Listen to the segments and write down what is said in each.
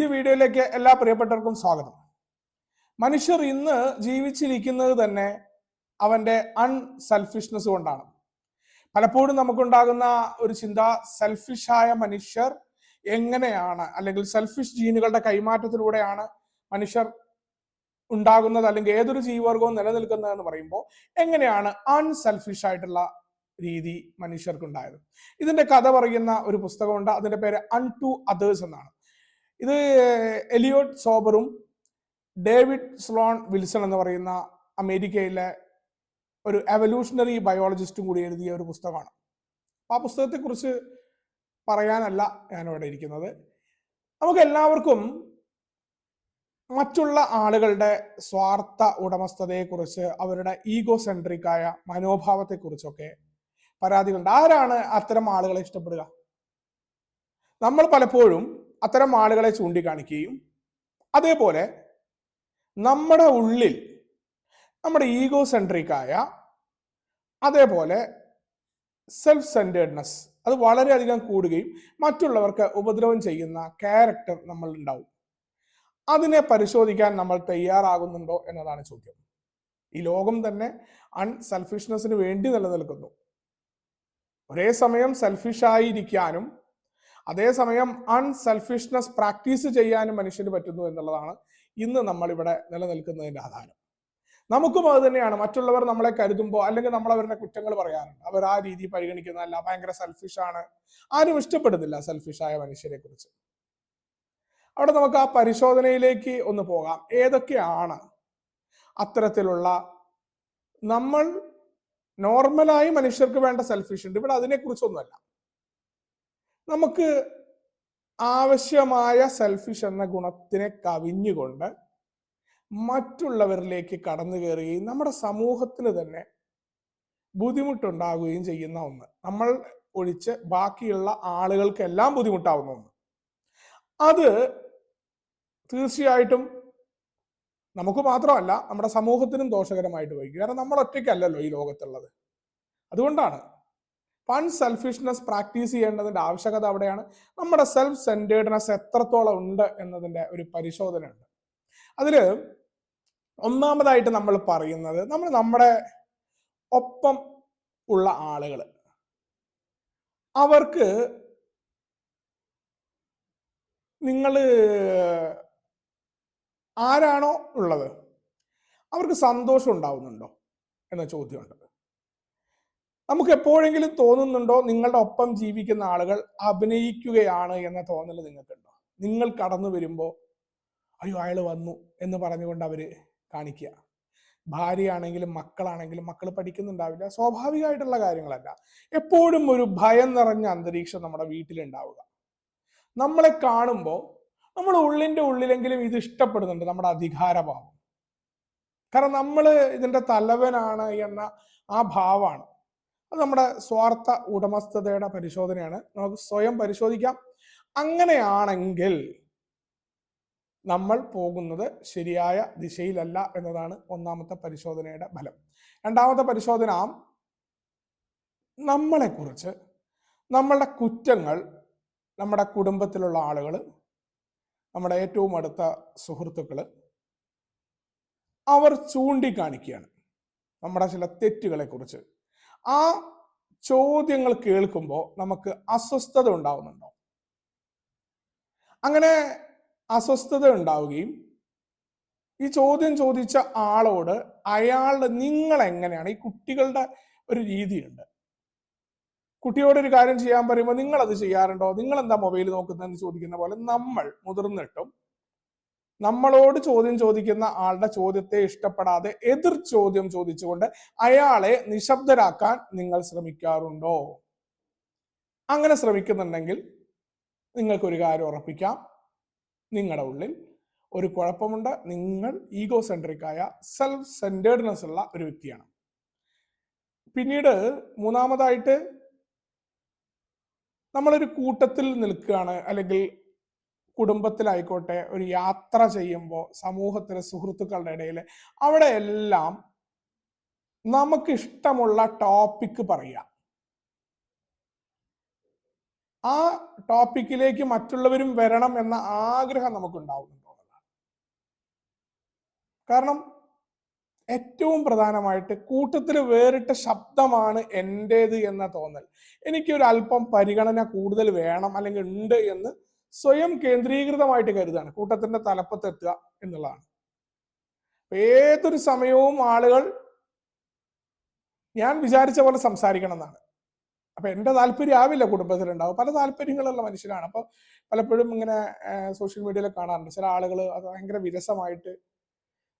ഈ വീഡിയോയിലേക്ക് എല്ലാ പ്രിയപ്പെട്ടവർക്കും സ്വാഗതം. മനുഷ്യർ ഇന്ന് ജീവിച്ചിരിക്കുന്നത് തന്നെ അവന്റെ അൺസെൽഫിഷ്നെസ് കൊണ്ടാണ്. പലപ്പോഴും നമുക്കുണ്ടാകുന്ന ഒരു ചിന്ത, സെൽഫിഷായ മനുഷ്യർ എങ്ങനെയാണ്, അല്ലെങ്കിൽ സെൽഫിഷ് ജീനുകളുടെ കൈമാറ്റത്തിലൂടെയാണ് മനുഷ്യർ ഉണ്ടാകുന്നത്, അല്ലെങ്കിൽ ഏതൊരു ജീവിവർഗവും നിലനിൽക്കുന്നതെന്ന് പറയുമ്പോൾ എങ്ങനെയാണ് അൺസെൽഫിഷ് ആയിട്ടുള്ള രീതി മനുഷ്യർക്കുണ്ടായത്. ഇതിന്റെ കഥ പറയുന്ന ഒരു പുസ്തകമുണ്ട്. അതിന്റെ പേര് അൺടു അതേഴ്സ് എന്നാണ്. ഇത് എലിയോട്ട് സോബറും ഡേവിഡ് സ്ലോൺ വിൽസൺ എന്ന് പറയുന്ന അമേരിക്കയിലെ ഒരു എവല്യൂഷണറി ബയോളജിസ്റ്റും കൂടി എഴുതിയ ഒരു പുസ്തകമാണ്. ആ പുസ്തകത്തെക്കുറിച്ച് പറയാനല്ല ഞാനിവിടെ ഇരിക്കുന്നത്. നമുക്ക് എല്ലാവർക്കും മറ്റുള്ള ആളുകളുടെ സ്വാർത്ഥ ഉടമസ്ഥതയെക്കുറിച്ച്, അവരുടെ ഈഗോ സെൻട്രിക്കായ മനോഭാവത്തെക്കുറിച്ചൊക്കെ പരാതികളുണ്ട്. ആരാണ് അത്തരം ആളുകളെ ഇഷ്ടപ്പെടുക? നമ്മൾ പലപ്പോഴും അത്തരം ആളുകളെ ചൂണ്ടിക്കാണിക്കുകയും അതേപോലെ നമ്മുടെ ഉള്ളിൽ നമ്മുടെ ഈഗോ സെൻട്രിക്കായ, അതേപോലെ സെൽഫ് സെൻറ്റേർഡ്നെസ് അത് വളരെയധികം കൂടുകയും മറ്റുള്ളവർക്ക് ഉപദ്രവം ചെയ്യുന്ന ക്യാരക്ടർ നമ്മൾ ഉണ്ടാവും. അതിനെ പരിശോധിക്കാൻ നമ്മൾ തയ്യാറാകുന്നുണ്ടോ എന്നതാണ് ചോദ്യം. ഈ ലോകം തന്നെ അൺസെൽഫിഷ്നെസ്സിന് വേണ്ടി നിലനിൽക്കുന്നു. ഒരേ സമയം സെൽഫിഷായിരിക്കാനും അതേസമയം അൺസെൽഫിഷ്നെസ് പ്രാക്ടീസ് ചെയ്യാനും മനുഷ്യന് പറ്റുന്നു എന്നുള്ളതാണ് ഇന്ന് നമ്മൾ ഇവിടെ നിലനിൽക്കുന്നതിന്റെ ആധാരം. നമുക്കും അത് തന്നെയാണ്. മറ്റുള്ളവർ നമ്മളെ കരുതുമ്പോൾ അല്ലെങ്കിൽ നമ്മൾ അവരുടെ കുറ്റങ്ങൾ പറയാറുണ്ട്. അവർ ആ രീതി പരിഗണിക്കുന്നതല്ല, ഭയങ്കര സെൽഫിഷാണ്. ആരും ഇഷ്ടപ്പെടുന്നില്ല സെൽഫിഷായ മനുഷ്യരെ കുറിച്ച്. അവിടെ നമുക്ക് ആ പരിശോധനയിലേക്ക് ഒന്ന് പോകാം. ഏതൊക്കെയാണ് അത്തരത്തിലുള്ള, നമ്മൾ നോർമലായി മനുഷ്യർക്ക് വേണ്ട സെൽഫിഷ് ഉണ്ട്, ഇവിടെ അതിനെക്കുറിച്ചൊന്നുമല്ല. നമുക്ക് ആവശ്യമായ സെൽഫിഷ് എന്ന ഗുണത്തിനെ കവിഞ്ഞുകൊണ്ട് മറ്റുള്ളവരിലേക്ക് കടന്നു കയറുകയും നമ്മുടെ സമൂഹത്തിന് തന്നെ ബുദ്ധിമുട്ടുണ്ടാകുകയും ചെയ്യുന്ന ഒന്ന്, നമ്മൾ ഒഴിച്ച് ബാക്കിയുള്ള ആളുകൾക്കെല്ലാം ബുദ്ധിമുട്ടാവുന്ന ഒന്ന്, അത് തീർച്ചയായിട്ടും നമുക്ക് മാത്രമല്ല നമ്മുടെ സമൂഹത്തിനും ദോഷകരമായിട്ട് വഹിക്കും. കാരണം നമ്മൾ ഒറ്റയ്ക്കല്ലല്ലോ ഈ ലോകത്തുള്ളത്. അതുകൊണ്ടാണ് അൺസെൽഫിഷ്നെസ് പ്രാക്ടീസ് ചെയ്യേണ്ടതിന്റെ ആവശ്യകത അവിടെയാണ്. നമ്മുടെ സെൽഫ് സെൻറ്റേർഡ്നെസ് എത്രത്തോളം ഉണ്ട് എന്നതിന്റെ ഒരു പരിശോധന ഉണ്ട്. അതില് ഒന്നാമതായിട്ട് നമ്മൾ പറയുന്നത്, നമ്മുടെ ഒപ്പം ഉള്ള ആളുകൾ, അവർക്ക് നിങ്ങൾ ആരാണോ ഉള്ളത് അവർക്ക് സന്തോഷം ഉണ്ടാവുന്നുണ്ടോ എന്ന ചോദ്യമുണ്ട്. നമുക്ക് എപ്പോഴെങ്കിലും തോന്നുന്നുണ്ടോ നിങ്ങളുടെ ഒപ്പം ജീവിക്കുന്ന ആളുകൾ അഭിനയിക്കുകയാണ് എന്ന തോന്നൽ നിങ്ങൾക്കുണ്ടോ? നിങ്ങൾ കടന്നു വരുമ്പോൾ അയ്യോ അയാൾ വന്നു എന്ന് പറഞ്ഞുകൊണ്ട് അവര് കാണിക്കുക. ഭാര്യയാണെങ്കിലും മക്കളാണെങ്കിലും, മക്കൾ പഠിക്കുന്നുണ്ടാവില്ല, സ്വാഭാവികമായിട്ടുള്ള കാര്യങ്ങളല്ല. എപ്പോഴും ഒരു ഭയം നിറഞ്ഞ അന്തരീക്ഷം നമ്മുടെ വീട്ടിലുണ്ടാവുക. നമ്മളെ കാണുമ്പോൾ നമ്മൾ ഉള്ളിന്റെ ഉള്ളിലെങ്കിലും ഇത് ഇഷ്ടപ്പെടുന്നുണ്ട്, നമ്മുടെ അധികാരഭാവം. കാരണം നമ്മൾ ഇതിന്റെ തലവനാണ് എന്ന ആ ഭാവമാണ്. അത് നമ്മുടെ സ്വാർത്ഥ ഉടമസ്ഥതയുടെ പരിശോധനയാണ്. നമുക്ക് സ്വയം പരിശോധിക്കാം. അങ്ങനെയാണെങ്കിൽ നമ്മൾ പോകുന്നത് ശരിയായ ദിശയിലല്ല എന്നതാണ് ഒന്നാമത്തെ പരിശോധനയുടെ ഫലം. രണ്ടാമത്തെ പരിശോധന, നമ്മളെക്കുറിച്ച് നമ്മളുടെ കുറ്റങ്ങൾ നമ്മുടെ കുടുംബത്തിലുള്ള ആളുകൾ, നമ്മുടെ ഏറ്റവും അടുത്ത സുഹൃത്തുക്കൾ, അവർ ചൂണ്ടിക്കാണിക്കുകയാണ് നമ്മുടെ ചില തെറ്റുകളെ കുറിച്ച്. ആ ചോദ്യങ്ങൾ കേൾക്കുമ്പോൾ നമുക്ക് അസ്വസ്ഥത ഉണ്ടാവുന്നുണ്ടോ? അങ്ങനെ അസ്വസ്ഥത ഉണ്ടാവുകയും ഈ ചോദ്യം ചോദിച്ച ആളോട് അയാളുടെ, നിങ്ങൾ എങ്ങനെയാണ്, ഈ കുട്ടികളുടെ ഒരു രീതിയുണ്ട്, കുട്ടിയോടൊരു കാര്യം ചെയ്യാൻ പറയുമ്പോൾ നിങ്ങൾ അത് ചെയ്യാറുണ്ടോ, നിങ്ങൾ എന്താ മൊബൈൽ നോക്കുന്നതെന്ന് ചോദിക്കുന്ന പോലെ നമ്മൾ മുതിർന്നിട്ടും നമ്മളോട് ചോദ്യം ചോദിക്കുന്ന ആളുടെ ചോദ്യത്തെ ഇഷ്ടപ്പെടാതെ എതിർ ചോദ്യം ചോദിച്ചുകൊണ്ട് അയാളെ നിശബ്ദരാക്കാൻ നിങ്ങൾ ശ്രമിക്കാറുണ്ടോ? അങ്ങനെ ശ്രമിക്കുന്നുണ്ടെങ്കിൽ നിങ്ങൾക്കൊരു കാര്യം ഉറപ്പിക്കാം, നിങ്ങളുടെ ഉള്ളിൽ ഒരു കുഴപ്പമുണ്ട്. നിങ്ങൾ ഈഗോ സെൻട്രിക്കായ സെൽഫ് സെൻറ്റേർഡ്നെസ് ഉള്ള ഒരു വ്യക്തിയാണ്. പിന്നീട് മൂന്നാമതായിട്ട്, നമ്മളൊരു കൂട്ടത്തിൽ നിൽക്കുകയാണ്, അല്ലെങ്കിൽ കുടുംബത്തിലായിക്കോട്ടെ, ഒരു യാത്ര ചെയ്യുമ്പോൾ, സമൂഹത്തിലെ സുഹൃത്തുക്കളുടെ ഇടയിൽ, അവിടെ എല്ലാം നമുക്ക് ഇഷ്ടമുള്ള ടോപ്പിക്ക് പറയുക. ആ ടോപ്പിക്കിലേക്ക് മറ്റുള്ളവരും വരണം എന്ന ആഗ്രഹം നമുക്കുണ്ടാവുന്നുണ്ടോ? കാരണം ഏറ്റവും പ്രധാനമായിട്ട് കൂട്ടത്തിൽ വേറിട്ട ശബ്ദമാണ് എൻ്റേത് എന്ന തോന്നൽ. എനിക്കൊരു അല്പം പരിഗണന കൂടുതൽ വേണം അല്ലെങ്കിൽ ഉണ്ട് എന്ന് സ്വയം കേന്ദ്രീകൃതമായിട്ട് കരുതാണ് കൂട്ടത്തിന്റെ തലപ്പത്തെത്തുക എന്നുള്ളതാണ്. ഏതൊരു സമയവും ആളുകൾ ഞാൻ വിചാരിച്ച പോലെ സംസാരിക്കണം എന്നാണ്. അപ്പൊ എന്റെ താല്പര്യം ആവില്ല കുടുംബത്തിലുണ്ടാവും. പല താല്പര്യങ്ങളുള്ള മനുഷ്യരാണ്. അപ്പൊ പലപ്പോഴും ഇങ്ങനെ സോഷ്യൽ മീഡിയയിൽ കാണാറുണ്ട് ചില ആളുകൾ അത് ഭയങ്കര വിരസമായിട്ട്,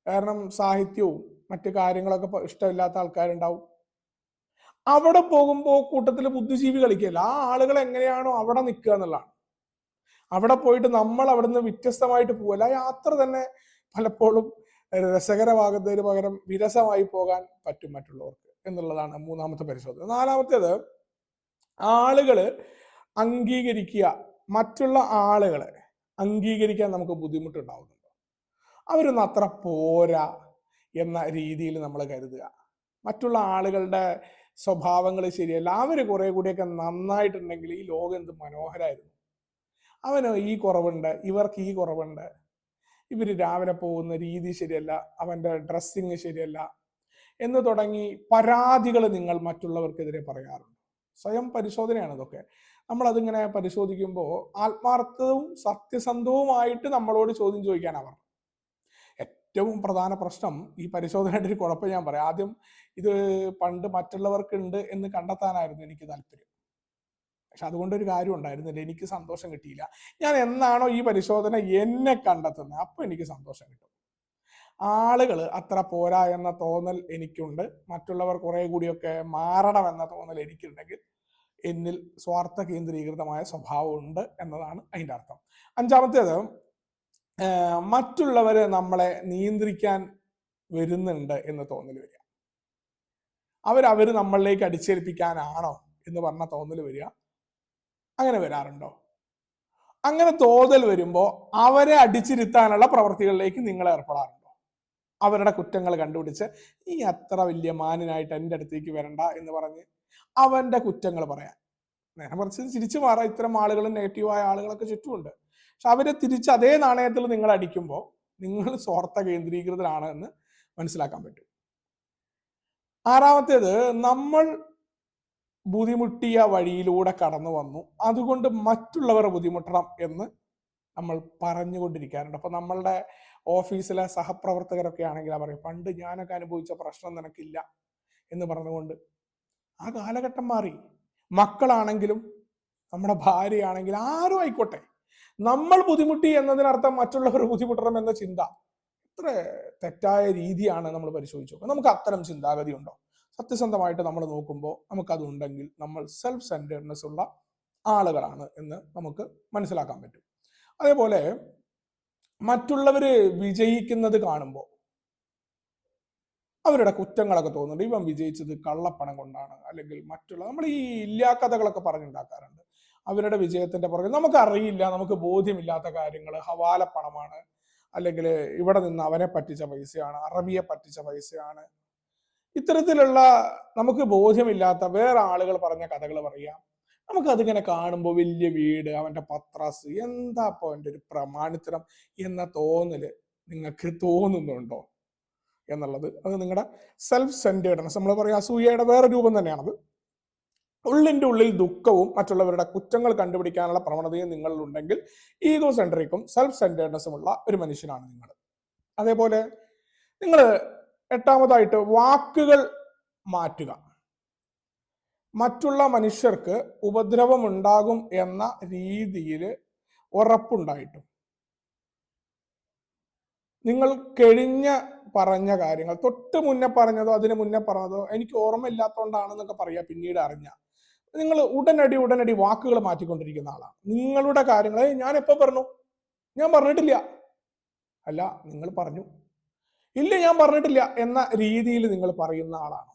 കാരണം സാഹിത്യവും മറ്റു കാര്യങ്ങളൊക്കെ ഇഷ്ടമില്ലാത്ത ആൾക്കാരുണ്ടാവും. അവിടെ പോകുമ്പോൾ കൂട്ടത്തിൽ ബുദ്ധിജീവി കളിക്കില്ല. ആ ആളുകൾ എങ്ങനെയാണോ അവിടെ നിൽക്കുക എന്നുള്ളതാണ്. അവിടെ പോയിട്ട് നമ്മൾ അവിടുന്ന് വ്യത്യസ്തമായിട്ട് പോകല്ല. ആ യാത്ര തന്നെ പലപ്പോഴും രസകരമാകുന്നതിന് പകരം വിരസമായി പോകാൻ പറ്റും മറ്റുള്ളവർക്ക് എന്നുള്ളതാണ് മൂന്നാമത്തെ പരിശോധന. നാലാമത്തേത്, ആളുകള് അംഗീകരിക്കുക. മറ്റുള്ള ആളുകളെ അംഗീകരിക്കാൻ നമുക്ക് ബുദ്ധിമുട്ടുണ്ടാവുന്നുണ്ടോ? അവരൊന്നും അത്ര പോരാ എന്ന രീതിയിൽ നമ്മൾ കരുതുക. മറ്റുള്ള ആളുകളുടെ സ്വഭാവങ്ങൾ ശരിയല്ല, അവര് കുറെ കൂടിയൊക്കെ നന്നായിട്ടുണ്ടെങ്കിൽ ഈ ലോകം എന്ത് മനോഹരമായിരുന്നു. അവന് ഈ കുറവുണ്ട്, ഇവർക്ക് ഈ കുറവുണ്ട്, ഇവര് രാവിലെ പോകുന്ന രീതി ശരിയല്ല, അവന്റെ ഡ്രസ്സിങ് ശരിയല്ല എന്ന് തുടങ്ങി പരാതികൾ നിങ്ങൾ മറ്റുള്ളവർക്കെതിരെ പറയാറുണ്ട്. സ്വയം പരിശോധനയാണ് ഇതൊക്കെ. നമ്മൾ അതിങ്ങനെ പരിശോധിക്കുമ്പോൾ ആത്മാർത്ഥവും സത്യസന്ധവുമായിട്ട് നമ്മളോട് ചോദ്യം ചോദിക്കാനാണ്. ഏറ്റവും പ്രധാന പ്രശ്നം ഈ പരിശോധനയുടെ ഒരു കുഴപ്പം ഞാൻ പറയാം. ആദ്യം ഇത് പണ്ട് മറ്റുള്ളവർക്കുണ്ട് എന്ന് കണ്ടെത്താനായിരുന്നു എനിക്ക് താല്പര്യം. പക്ഷെ അതുകൊണ്ടൊരു കാര്യം ഉണ്ടായിരുന്നില്ല, എനിക്ക് സന്തോഷം കിട്ടിയില്ല. ഞാൻ എന്നാണോ ഈ പരിശോധന എന്നെ കണ്ടെത്തുന്നത് അപ്പൊ എനിക്ക് സന്തോഷം കിട്ടും. ആളുകൾ അത്ര പോരാ എന്ന തോന്നൽ എനിക്കുണ്ട്, മറ്റുള്ളവർ കുറെ കൂടിയൊക്കെ മാറണം എന്ന തോന്നൽ എനിക്കുണ്ടെങ്കിൽ എന്നിൽ സ്വാർത്ഥ കേന്ദ്രീകൃതമായ സ്വഭാവം ഉണ്ട് എന്നതാണ് അതിൻ്റെ അർത്ഥം. അഞ്ചാമത്തേത്, മറ്റുള്ളവര് നമ്മളെ നിയന്ത്രിക്കാൻ വരുന്നുണ്ട് എന്ന് തോന്നൽ വരിക. അവര് നമ്മളിലേക്ക് അടിച്ചേൽപ്പിക്കാനാണോ എന്ന് പറഞ്ഞ തോന്നൽ വരിക. അങ്ങനെ വരാറുണ്ടോ? അങ്ങനെ തോന്നൽ വരുമ്പോൾ അവരെ അടിച്ചിരുത്താനുള്ള പ്രവർത്തികളിലേക്ക് നിങ്ങൾ ഏർപ്പെടാറുണ്ടോ? അവരുടെ കുറ്റങ്ങൾ കണ്ടുപിടിച്ച് ഈ അത്ര വലിയ മാന്യനായിട്ട് എൻ്റെ അടുത്തേക്ക് വരണ്ട എന്ന് പറഞ്ഞ് അവന്റെ കുറ്റങ്ങൾ പറയാൻ. നേരെ മറിച്ച് തിരിച്ചു മാറാം. ഇത്തരം ആളുകളും നെഗറ്റീവായ ആളുകളൊക്കെ ചുറ്റുമുണ്ട്. പക്ഷെ അവരെ തിരിച്ച് അതേ നാണയത്തിൽ നിങ്ങൾ അടിക്കുമ്പോൾ നിങ്ങൾ സ്വാർത്ഥ കേന്ദ്രീകൃതരാണ് എന്ന് മനസ്സിലാക്കാൻ പറ്റും. ആറാമത്തേത്, നമ്മൾ ബുദ്ധിമുട്ടിയ വഴിയിലൂടെ കടന്നു വന്നു, അതുകൊണ്ട് മറ്റുള്ളവർ ബുദ്ധിമുട്ടണം എന്ന് നമ്മൾ പറഞ്ഞുകൊണ്ടിരിക്കാറുണ്ട്. അപ്പൊ നമ്മളുടെ ഓഫീസിലെ സഹപ്രവർത്തകരൊക്കെ ആണെങ്കിൽ പറയും, പണ്ട് ഞാനൊക്കെ അനുഭവിച്ച പ്രശ്നം നിനക്കില്ല എന്ന് പറഞ്ഞുകൊണ്ട്. ആ കാലഘട്ടം മാറി. മക്കളാണെങ്കിലും നമ്മുടെ ഭാര്യയാണെങ്കിലും ആരും ആയിക്കോട്ടെ, നമ്മൾ ബുദ്ധിമുട്ടി എന്നതിനർത്ഥം മറ്റുള്ളവർ ബുദ്ധിമുട്ടണം എന്ന ചിന്ത എത്ര തെറ്റായ രീതിയാണ് നമ്മൾ പരിശോധിച്ചു. നമുക്ക് അത്തരം ചിന്താഗതി ഉണ്ടോ? സത്യസന്ധമായിട്ട് നമ്മൾ നോക്കുമ്പോൾ നമുക്കതുണ്ടെങ്കിൽ നമ്മൾ സെൽഫ് സെന്റേർഡ്നെസ് ഉള്ള ആളുകളാണ് എന്ന് നമുക്ക് മനസ്സിലാക്കാൻ പറ്റും. അതേപോലെ മറ്റുള്ളവര് വിജയിക്കുന്നത് കാണുമ്പോൾ അവരുടെ കുറ്റങ്ങളൊക്കെ തോന്നുന്നുണ്ട്. ഇവൻ വിജയിച്ചത് കള്ളപ്പണം കൊണ്ടാണ്, അല്ലെങ്കിൽ മറ്റുള്ള നമ്മൾ ഈ ഇല്ലാ കഥകളൊക്കെ പറഞ്ഞുണ്ടാക്കാറുണ്ട്. അവരുടെ വിജയത്തിന്റെ പുറകെ നമുക്കറിയില്ല, നമുക്ക് ബോധ്യമില്ലാത്ത കാര്യങ്ങൾ, ഹവാല പണമാണ്, അല്ലെങ്കിൽ ഇവിടെ നിന്ന് അവനെ പറ്റിച്ച പൈസയാണ്, അറബിയെ പറ്റിച്ച പൈസയാണ്, ഇത്തരത്തിലുള്ള നമുക്ക് ബോധ്യമില്ലാത്ത വേറെ ആളുകൾ പറഞ്ഞ കഥകൾ പറയാം. നമുക്കതിങ്ങനെ കാണുമ്പോൾ വലിയ വീട്, അവന്റെ പത്രാസ്, എന്താ ഇപ്പൊ അവന്റെ ഒരു പ്രമാണിത്തരം എന്ന തോന്നല് നിങ്ങൾക്ക് തോന്നുന്നുണ്ടോ എന്നുള്ളത്, അത് നിങ്ങളുടെ സെൽഫ് സെന്റേർഡ്നെസ്, നമ്മൾ പറയാം അസൂയയുടെ വേറെ രൂപം തന്നെയാണത്. ഉള്ളിൻ്റെ ഉള്ളിൽ ദുഃഖവും മറ്റുള്ളവരുടെ കുറ്റങ്ങൾ കണ്ടുപിടിക്കാനുള്ള പ്രവണതയും നിങ്ങളിലുണ്ടെങ്കിൽ ഈഗോ സെൻട്രിക്കും സെൽഫ് സെന്റേർഡ്നെസ്സും ഉള്ള ഒരു മനുഷ്യനാണ് നിങ്ങൾ. അതേപോലെ നിങ്ങൾ എട്ടാമതായിട്ട് വാക്കുകൾ മാറ്റുക. മറ്റുള്ള മനുഷ്യർക്ക് ഉപദ്രവമുണ്ടാകും എന്ന രീതിയിൽ ഉറപ്പുണ്ടായിട്ടും നിങ്ങൾ കഴിഞ്ഞ പറഞ്ഞ കാര്യങ്ങൾ, തൊട്ട് മുന്നേ പറഞ്ഞതോ അതിന് മുന്നേ പറഞ്ഞതോ എനിക്ക് ഓർമ്മയില്ലാത്തതുകൊണ്ടാണെന്നൊക്കെ പറയാ, പിന്നീട് അറിഞ്ഞ, നിങ്ങൾ ഉടനടി വാക്കുകൾ മാറ്റിക്കൊണ്ടിരിക്കുന്ന ആളാണ്. നിങ്ങളുടെ കാര്യങ്ങൾ ഞാൻ എപ്പോ പറഞ്ഞു, ഞാൻ പറഞ്ഞിട്ടില്ല, അല്ല നിങ്ങൾ പറഞ്ഞു, ഇല്ല ഞാൻ പറഞ്ഞിട്ടില്ല എന്ന രീതിയിൽ നിങ്ങൾ പറയുന്ന ആളാണ്.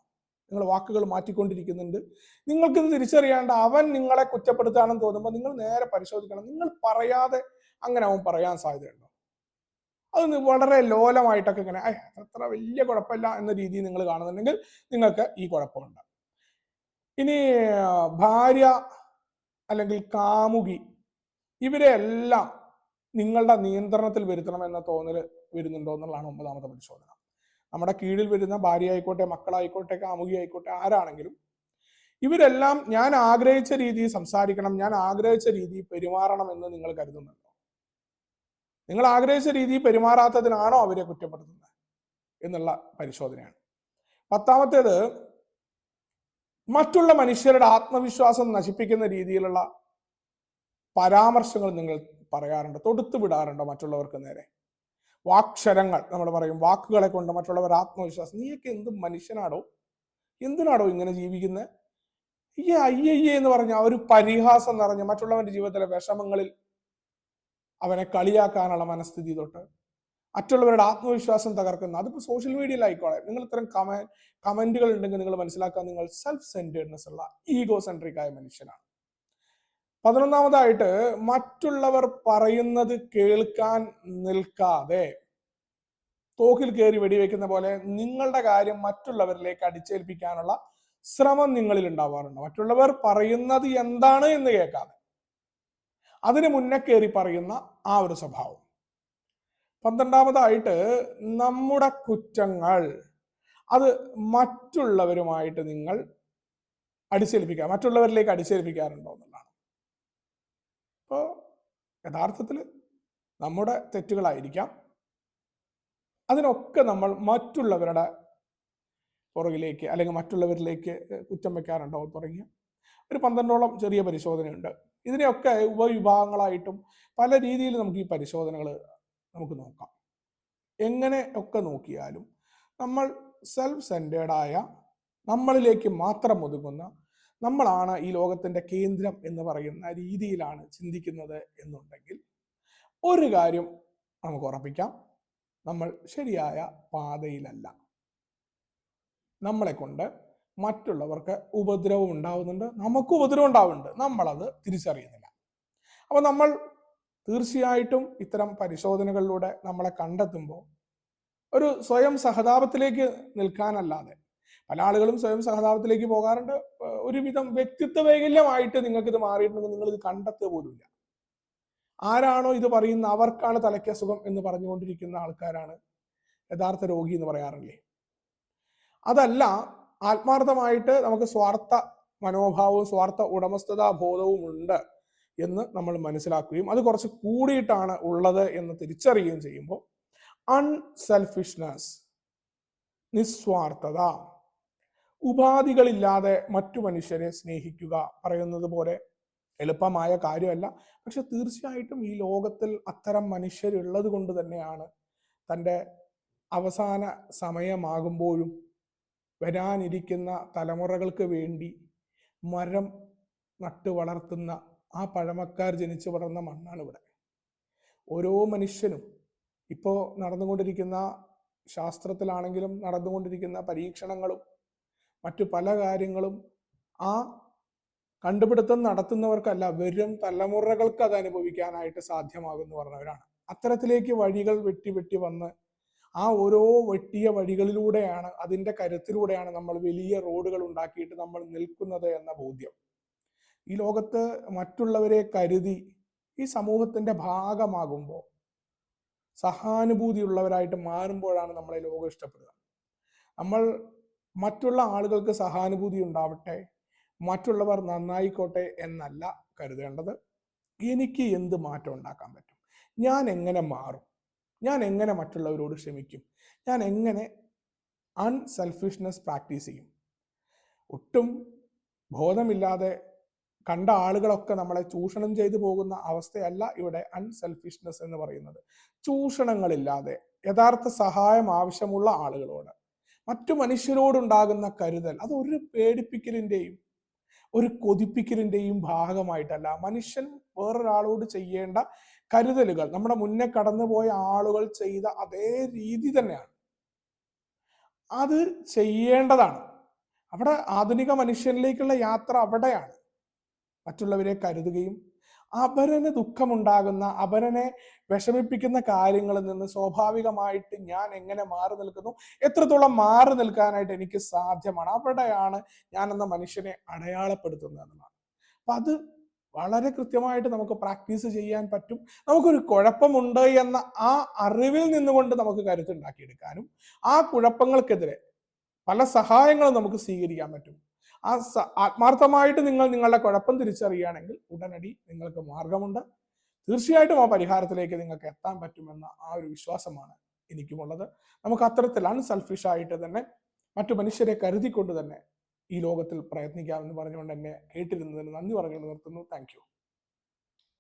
നിങ്ങൾ വാക്കുകൾ മാറ്റിക്കൊണ്ടിരിക്കുന്നുണ്ട്. നിങ്ങൾക്കിത് തിരിച്ചറിയാണ്ട് അവൻ നിങ്ങളെ കുറ്റപ്പെടുത്താണെന്ന് തോന്നുമ്പോൾ നിങ്ങൾ നേരെ പരിശോധിക്കണം, നിങ്ങൾ പറയാതെ അങ്ങനെ അവൻ പറയാൻ സാധ്യതയുണ്ടോ? അത് വളരെ ലോലമായിട്ടൊക്കെ ഇങ്ങനെ അത്ര വലിയ കുഴപ്പമില്ല എന്ന രീതിയിൽ നിങ്ങൾ കാണുന്നുണ്ടെങ്കിൽ നിങ്ങൾക്ക് ഈ കുഴപ്പമുണ്ട്. ഇനി ഭാര്യ അല്ലെങ്കിൽ കാമുകി, ഇവരെ എല്ലാം നിങ്ങളുടെ നിയന്ത്രണത്തിൽ വരുത്തണം എന്ന തോന്നൽ വരുന്നുണ്ടോ എന്നുള്ളതാണ് 9ാമത്തെ പരിശോധന. നമ്മുടെ കീഴിൽ വരുന്ന ഭാര്യ ആയിക്കോട്ടെ, മക്കളായിക്കോട്ടെ, കാമുകി ആയിക്കോട്ടെ, ആരാണെങ്കിലും ഇവരെല്ലാം ഞാൻ ആഗ്രഹിച്ച രീതിയിൽ സംസാരിക്കണം, ഞാൻ ആഗ്രഹിച്ച രീതിയിൽ പെരുമാറണം എന്ന് നിങ്ങൾ കരുതുന്നുണ്ടോ? നിങ്ങൾ ആഗ്രഹിച്ച രീതിയിൽ പെരുമാറാത്തതിനാണോ അവരെ കുറ്റപ്പെടുത്തുന്നത് എന്നുള്ള പരിശോധനയാണ്. 10ാമത്തേത്, മറ്റുള്ള മനുഷ്യരുടെ ആത്മവിശ്വാസം നശിപ്പിക്കുന്ന രീതിയിലുള്ള പരാമർശങ്ങൾ നിങ്ങൾ പറയാറുണ്ടോ, തൊടുത്തു വിടാറുണ്ടോ മറ്റുള്ളവർക്ക് നേരെ? വാക്ഷരങ്ങൾ, നമ്മൾ പറയും വാക്കുകളെ കൊണ്ട് മറ്റുള്ളവരുടെ ആത്മവിശ്വാസം, നീയൊക്കെ എന്ത് മനുഷ്യനാടോ, എന്തിനാടോ ഇങ്ങനെ ജീവിക്കുന്നത്, അയ്യയ്യേ എന്ന് പറഞ്ഞ ഒരു പരിഹാസം നിറഞ്ഞ് മറ്റുള്ളവന്റെ ജീവിതത്തിലെ വിഷമങ്ങളിൽ അവനെ കളിയാക്കാനുള്ള മനസ്ഥിതി തൊട്ട് മറ്റുള്ളവരുടെ ആത്മവിശ്വാസം തകർക്കുന്ന, അതിപ്പോൾ സോഷ്യൽ മീഡിയയിലായിക്കോളെ, നിങ്ങൾ ഇത്തരം കമന്റുകൾ ഉണ്ടെങ്കിൽ നിങ്ങൾ മനസ്സിലാക്കാൻ നിങ്ങൾ സെൽഫ് സെന്റേഡ്നെസ് ഉള്ള ഈഗോ സെൻട്രിക് ആയ മനുഷ്യനാണ്. 11ാമതായിട്ട്, മറ്റുള്ളവർ പറയുന്നത് കേൾക്കാൻ നിൽക്കാതെ തോക്കിൽ കയറി വെടിവെക്കുന്ന പോലെ നിങ്ങളുടെ കാര്യം മറ്റുള്ളവരിലേക്ക് അടിച്ചേൽപ്പിക്കാനുള്ള ശ്രമം നിങ്ങളിൽ ഉണ്ടാവാറുണ്ട്. മറ്റുള്ളവർ പറയുന്നത് എന്താണ് എന്ന് കേൾക്കാതെ അതിന് മുന്നേ കയറി പറയുന്ന ആ ഒരു സ്വഭാവം. 12ാമതായിട്ട്, നമ്മുടെ കുറ്റങ്ങൾ അത് മറ്റുള്ളവരുമായിട്ട് നിങ്ങൾ മറ്റുള്ളവരിലേക്ക് അടിച്ചേൽപ്പിക്കാറുണ്ടോ എന്നുള്ളതാണ്. അപ്പോൾ യഥാർത്ഥത്തിൽ നമ്മുടെ തെറ്റുകളായിരിക്കാം, അതിനൊക്കെ നമ്മൾ മറ്റുള്ളവരുടെ പുറകിലേക്ക് അല്ലെങ്കിൽ മറ്റുള്ളവരിലേക്ക് കുറ്റം വെക്കാറുണ്ടോ തുടങ്ങിയ ഒരു 12ഓളം ചെറിയ പരിശോധനയുണ്ട്. ഇതിനെയൊക്കെ ഉപവിഭാഗങ്ങളായിട്ടും പല രീതിയിൽ നമുക്ക് ഈ പരിശോധനകൾ നമുക്ക് നോക്കാം. എങ്ങനെ ഒക്കെ നോക്കിയാലും നമ്മൾ സെൽഫ് സെന്റേർഡായ, നമ്മളിലേക്ക് മാത്രം ഒതുങ്ങുന്ന, നമ്മളാണ് ഈ ലോകത്തിന്റെ കേന്ദ്രം എന്ന് പറയുന്ന രീതിയിലാണ് ചിന്തിക്കുന്നത് എന്നുണ്ടെങ്കിൽ ഒരു കാര്യം നമുക്ക് ഉറപ്പിക്കാം, നമ്മൾ ശരിയായ പാതയിലല്ല. നമ്മളെ കൊണ്ട് മറ്റുള്ളവർക്ക് ഉപദ്രവം ഉണ്ടാവുന്നുണ്ട്, നമുക്ക് ഉപദ്രവം ഉണ്ടാവുന്നുണ്ട്, നമ്മളത് തിരിച്ചറിയുന്നില്ല. അപ്പൊ നമ്മൾ തീർച്ചയായിട്ടും ഇത്തരം പരിശോധനകളിലൂടെ നമ്മളെ കണ്ടെത്തുമ്പോൾ ഒരു സ്വയം സഹതാപത്തിലേക്ക് നിൽക്കാനല്ലാതെ, പല ആളുകളും സ്വയം സഹതാപത്തിലേക്ക് പോകാറുണ്ട്, ഒരുവിധം വ്യക്തിത്വ വൈകല്യമായിട്ട് നിങ്ങൾക്ക് ഇത് മാറിയിട്ടുണ്ടെങ്കിൽ നിങ്ങൾ ഇത് കണ്ടെത്തുക പോലുമില്ല. ആരാണോ ഇത് പറയുന്ന അവർക്കാണ് തലയ്ക്ക് അസുഖം എന്ന് പറഞ്ഞുകൊണ്ടിരിക്കുന്ന ആൾക്കാരാണ് യഥാർത്ഥ രോഗി എന്ന് പറയാറില്ലേ. അതല്ല, ആത്മാർത്ഥമായിട്ട് നമുക്ക് സ്വാർത്ഥ മനോഭാവവും സ്വാർത്ഥ ഉടമസ്ഥതാ ബോധവും ഉണ്ട് എന്ന് നമ്മൾ മനസ്സിലാക്കുകയും അത് കുറച്ച് കൂടിയിട്ടാണ് ഉള്ളത് എന്ന് തിരിച്ചറിയുകയും ചെയ്യുമ്പോൾ അൺസെൽഫിഷ്നെസ്, നിസ്വാർത്ഥത, ഉപാധികളില്ലാതെ മറ്റു മനുഷ്യരെ സ്നേഹിക്കുക പറയുന്നത് പോലെ എളുപ്പമായ കാര്യമല്ല. പക്ഷെ തീർച്ചയായിട്ടും ഈ ലോകത്തിൽ അത്തരം മനുഷ്യരുള്ളത് കൊണ്ട് തന്നെയാണ് തൻ്റെ അവസാന സമയമാകുമ്പോഴും വരാനിരിക്കുന്ന തലമുറകൾക്ക് വേണ്ടി മരം നട്ടു വളർത്തുന്ന ആ പഴമക്കാർ ജനിച്ചു വളർന്ന മണ്ണാണ് ഇവിടെ. ഓരോ മനുഷ്യനും ഇപ്പോൾ നടന്നുകൊണ്ടിരിക്കുന്ന ശാസ്ത്രത്തിലാണെങ്കിലും നടന്നുകൊണ്ടിരിക്കുന്ന പരീക്ഷണങ്ങളും മറ്റു പല കാര്യങ്ങളും ആ കണ്ടുപിടുത്തം നടത്തുന്നവർക്കല്ല, വരും തലമുറകൾക്ക് അത് അനുഭവിക്കാനായിട്ട് സാധ്യമാകുമെന്ന് പറഞ്ഞവരാണ്. അത്തരത്തിലേക്ക് വഴികൾ വെട്ടി വെട്ടി വന്ന് ആ ഓരോ വെട്ടിയ വഴികളിലൂടെയാണ്, അതിൻ്റെ കരുത്തിലൂടെയാണ് നമ്മൾ വലിയ റോഡുകൾ ഉണ്ടാക്കിയിട്ട് നമ്മൾ നിൽക്കുന്നത് എന്ന ബോധ്യം. ഈ ലോകത്ത് മറ്റുള്ളവരെ കരുതി ഈ സമൂഹത്തിന്റെ ഭാഗമാകുമ്പോൾ, സഹാനുഭൂതിയുള്ളവരായിട്ട് മാറുമ്പോഴാണ് നമ്മളെ ലോകം ഇഷ്ടപ്പെടുക. നമ്മൾ മറ്റുള്ള ആളുകൾക്ക് സഹാനുഭൂതി ഉണ്ടാവട്ടെ, മറ്റുള്ളവർ നന്നായിക്കോട്ടെ എന്നല്ല കരുതേണ്ടത്. എനിക്ക് എന്ത് മാറ്റം ഉണ്ടാക്കാൻ പറ്റും, ഞാൻ എങ്ങനെ മാറും, ഞാൻ എങ്ങനെ മറ്റുള്ളവരോട് ക്ഷമിക്കും, ഞാൻ എങ്ങനെ അൺസെൽഫിഷ്നെസ് പ്രാക്ടീസ് ചെയ്യും. ഒട്ടും ബോധമില്ലാതെ കണ്ട ആളുകളൊക്കെ നമ്മളെ ചൂഷണം ചെയ്തു പോകുന്ന അവസ്ഥയല്ല ഇവിടെ അൺസെൽഫിഷ്നെസ് എന്ന് പറയുന്നത്. ചൂഷണങ്ങളില്ലാതെ യഥാർത്ഥ സഹായം ആവശ്യമുള്ള ആളുകളോട്, മറ്റു മനുഷ്യരോടുണ്ടാകുന്ന കരുതൽ, അത് ഒരു പേടിപ്പിക്കലിൻ്റെയും ഒരു കൊതിപ്പിക്കലിൻ്റെയും ഭാഗമായിട്ടല്ല. മനുഷ്യൻ വേറൊരാളോട് ചെയ്യേണ്ട കരുതലുകൾ നമ്മുടെ മുന്നേ കടന്നുപോയ ആളുകൾ ചെയ്ത അതേ രീതി തന്നെയാണ്, അത് ചെയ്യേണ്ടതാണ്. അവിടെ ആധുനിക മനുഷ്യനിലേക്കുള്ള യാത്ര അവിടെയാണ്. മറ്റുള്ളവരെ കരുതുകയും അപരന് ദുഃഖമുണ്ടാകുന്ന, അപരനെ വിഷമിപ്പിക്കുന്ന കാര്യങ്ങളിൽ നിന്ന് സ്വാഭാവികമായിട്ട് ഞാൻ എങ്ങനെ മാറി നിൽക്കുന്നു, എത്രത്തോളം മാറി നിൽക്കാനായിട്ട് എനിക്ക് സാധ്യമാണ്, അവിടെയാണ് ഞാൻ എന്ന മനുഷ്യനെ അടയാളപ്പെടുത്തുന്നത് എന്നതാണ്. അപ്പൊ അത് വളരെ കൃത്യമായിട്ട് നമുക്ക് പ്രാക്ടീസ് ചെയ്യാൻ പറ്റും. നമുക്കൊരു കുഴപ്പമുണ്ട് എന്ന ആ അറിവിൽ നിന്നുകൊണ്ട് നമുക്ക് കരുത്തുണ്ടാക്കിയെടുക്കാനും ആ കുഴപ്പങ്ങൾക്കെതിരെ പല സഹായങ്ങളും നമുക്ക് സ്വീകരിക്കാൻ പറ്റും. ആത്മാർത്ഥമായിട്ട് നിങ്ങൾ നിങ്ങളുടെ കുഴപ്പം തിരിച്ചറിയുകയാണെങ്കിൽ ഉടനടി നിങ്ങൾക്ക് മാർഗമുണ്ട്. തീർച്ചയായിട്ടും ആ പരിഹാരത്തിലേക്ക് നിങ്ങൾക്ക് എത്താൻ പറ്റുമെന്ന ആ ഒരു വിശ്വാസമാണ് എനിക്കുമുള്ളത്. നമുക്ക് അത്തരത്തിൽ അൺസെൽഫിഷായിട്ട് തന്നെ മറ്റു മനുഷ്യരെ കരുതിക്കൊണ്ട് തന്നെ ഈ ലോകത്തിൽ പ്രയത്നിക്കാമെന്ന് പറഞ്ഞുകൊണ്ട് എന്നെ കേട്ടിരുന്നതിന് നന്ദി പറഞ്ഞു നിർത്തുന്നു. Thank you.